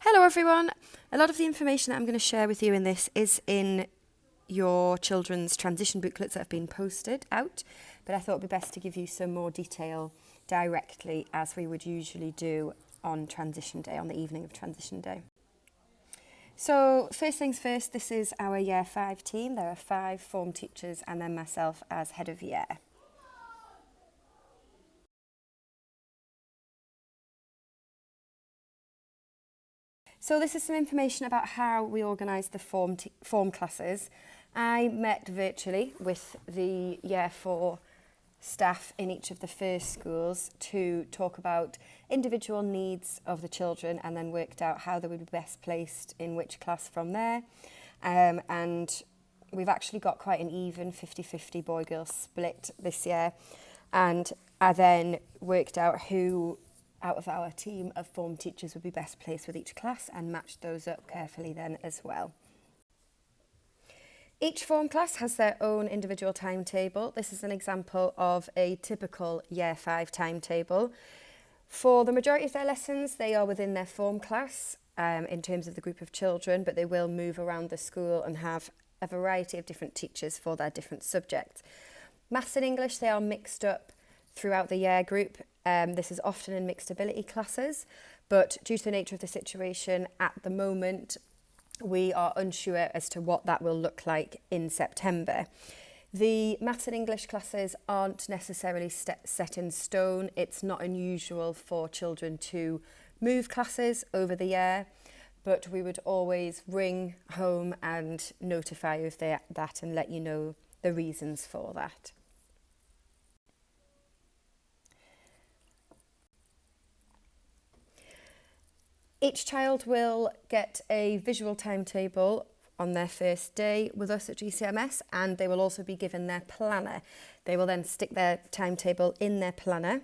Hello everyone! A lot of the information that I'm going to share with you in this is in your children's transition booklets that have been posted out, but I thought it would be best to give you some more detail directly as we would usually do on transition day, on the evening of transition day. So first things first, this is our year 5 team. There are 5 form teachers and then myself as head of year. So this is some information about how we organise the form classes. I met virtually with the year 4 staff in each of the first schools to talk about individual needs of the children and then worked out how they would be best placed in which class from there. And we've actually got quite an even 50-50 boy-girl split this year. And I then worked out who out of our team of form teachers would be best placed with each class and matched those up carefully then as well. Each form class has their own individual timetable. This is an example of a typical year 5 timetable. For the majority of their lessons, they are within their form class in terms of the group of children, but they will move around the school and have a variety of different teachers for their different subjects. Maths and English, they are mixed up throughout the year group. This is often in mixed ability classes, but due to the nature of the situation at the moment, we are unsure as to what that will look like in September. The Maths and English classes aren't necessarily set in stone. It's not unusual for children to move classes over the year, but we would always ring home and notify you of that and let you know the reasons for that. Each child will get a visual timetable on their first day with us at GCMS, and they will also be given their planner. They will then stick their timetable in their planner,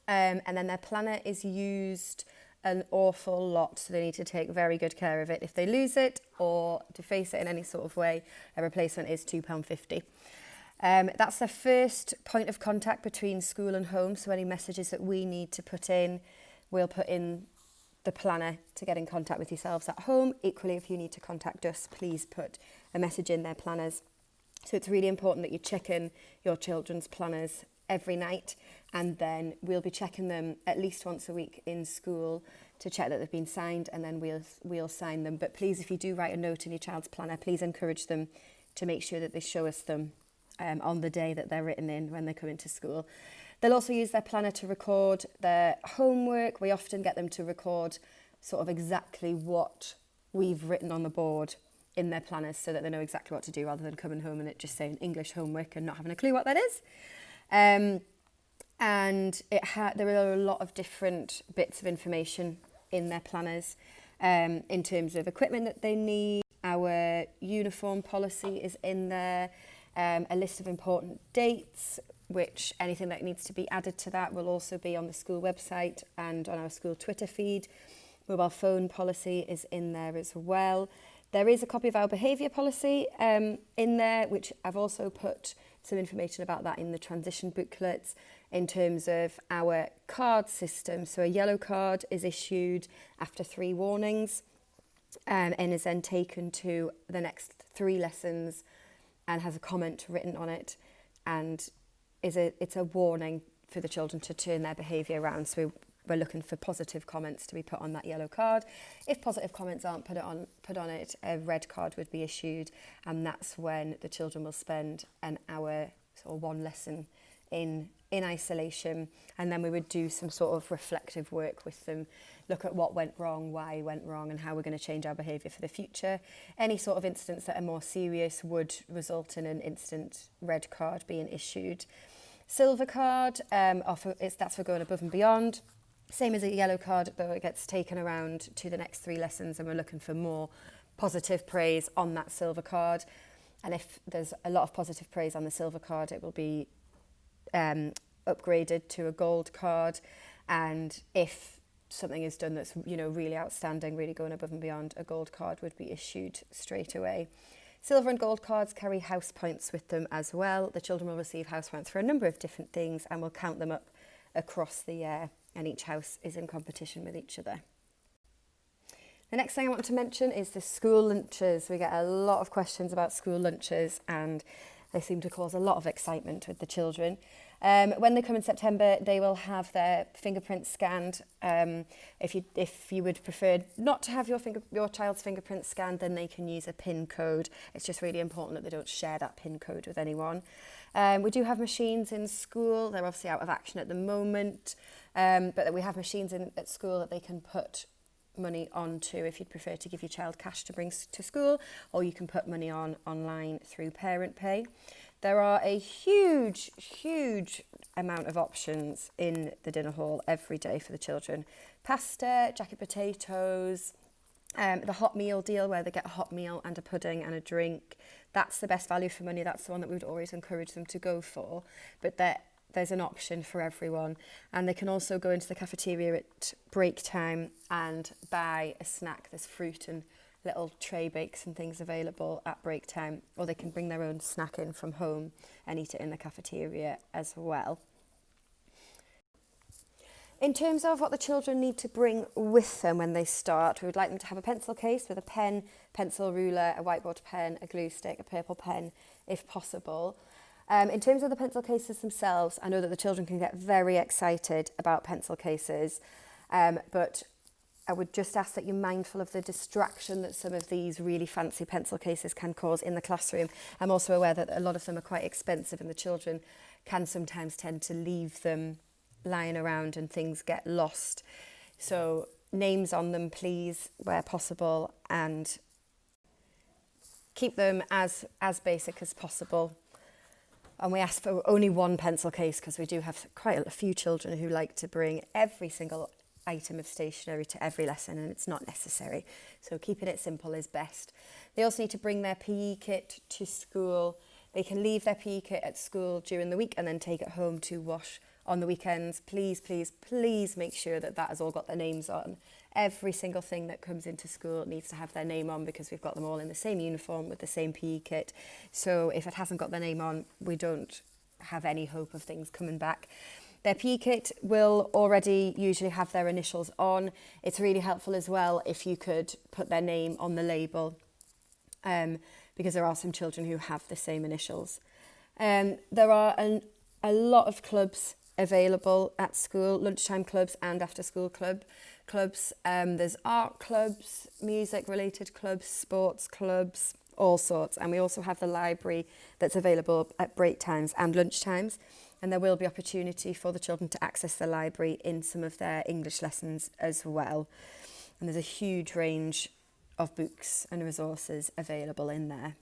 and then their planner is used an awful lot, so they need to take very good care of it. If they lose it or deface it in any sort of way, a replacement is £2.50. That's the first point of contact between school and home, so any messages that we need to put in, we'll put in the planner to get in contact with yourselves at home. Equally, if you need to contact us, please put a message in their planners. So it's really important that you check in your children's planners every night, and then we'll be checking them at least once a week in school to check that they've been signed, and then we'll sign them. But please, if you do write a note in your child's planner, please encourage them to make sure that they show us them on the day that they're written in when they come into school. They'll also use their planner to record their homework. We often get them to record sort of exactly what we've written on the board in their planners so that they know exactly what to do rather than coming home and it just saying English homework and not having a clue what that is. And there are a lot of different bits of information in their planners in terms of equipment that they need. Our uniform policy is in there, a list of important dates, which anything that needs to be added to that will also be on the school website and on our school Twitter feed. Mobile phone policy is in there as well. There is a copy of our behaviour policy in there, which I've also put some information about that in the transition booklets in terms of our card system. So a yellow card is issued after 3 warnings and is then taken to the next 3 lessons and has a comment written on it, and it's a warning for the children to turn their behaviour around. So we're looking for positive comments to be put on that yellow card. If positive comments aren't put on it, a red card would be issued, and that's when the children will spend an hour or 1 lesson in isolation, and then we would do some sort of reflective work with them, look at what went wrong, why it went wrong, and how we're going to change our behaviour for the future. Any sort of incidents that are more serious would result in an instant red card being issued. Silver card, that's for going above and beyond. Same as a yellow card, though it gets taken around to the next 3 lessons, and we're looking for more positive praise on that silver card. And if there's a lot of positive praise on the silver card, it will be upgraded to a gold card. And if something is done that's really outstanding, really going above and beyond, a gold card would be issued straight away. Silver and gold cards carry house points with them as well. The children will receive house points for a number of different things, and we'll count them up across the year, and each house is in competition with each other. The next thing I want to mention is the school lunches. We get a lot of questions about school lunches and they seem to cause a lot of excitement with the children. When they come in September, they will have their fingerprints scanned. If you would prefer not to have your child's fingerprints scanned, then they can use a PIN code. It's just really important that they don't share that PIN code with anyone. We do have machines in school. They're obviously out of action at the moment, but we have machines at school that they can put money onto if you'd prefer to give your child cash to bring to school, or you can put money on online through Parent Pay. There are a huge amount of options in the dinner hall every day for the children. Pasta, jacket potatoes, the hot meal deal where they get a hot meal and a pudding and a drink. That's the best value for money. That's the one that we would always encourage them to go for. But there's an option for everyone. And they can also go into the cafeteria at break time and buy a snack. There's fruit and little tray bakes and things available at break time, or they can bring their own snack in from home and eat it in the cafeteria as well. In terms of what the children need to bring with them when they start, we would like them to have a pencil case with a pen, pencil, ruler, a whiteboard pen, a glue stick, a purple pen, if possible. In terms of the pencil cases themselves, I know that the children can get very excited about pencil cases, but I would just ask that you're mindful of the distraction that some of these really fancy pencil cases can cause in the classroom. I'm also aware that a lot of them are quite expensive and the children can sometimes tend to leave them lying around and things get lost. So names on them, please, where possible, and keep them as basic as possible. And we ask for only one pencil case because we do have quite a few children who like to bring every single item of stationery to every lesson, and it's not necessary. So keeping it simple is best. They also need to bring their PE kit to school. They can leave their PE kit at school during the week and then take it home to wash on the weekends. Please, please, please make sure that has all got their names on. Every single thing that comes into school needs to have their name on because we've got them all in the same uniform with the same PE kit. So if it hasn't got their name on, we don't have any hope of things coming back. Their PE kit will already usually have their initials on. It's really helpful as well if you could put their name on the label, because there are some children who have the same initials. There are a lot of clubs available at school, lunchtime clubs and after school clubs. There's art clubs, music related clubs, sports clubs, all sorts. And we also have the library that's available at break times and lunch times. And there will be opportunity for the children to access the library in some of their English lessons as well. And there's a huge range of books and resources available in there.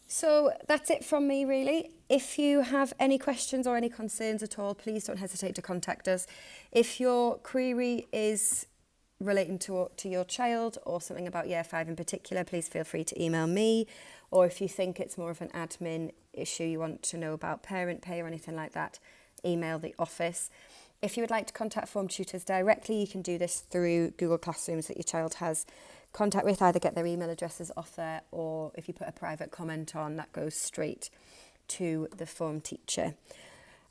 So that's it from me, really. If you have any questions or any concerns at all, please don't hesitate to contact us. If your query is relating to your child or something about Year 5 in particular, please feel free to email me. Or if you think it's more of an admin issue, you want to know about Parent Pay or anything like that, email the office. If you would like to contact Form Tutors directly, you can do this through Google Classrooms that your child has contact with. Either get their email addresses off there, or if you put a private comment on, that goes straight to the form teacher.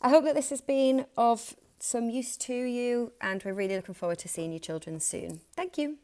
I hope that this has been of some use to you, and we're really looking forward to seeing you children soon. Thank you.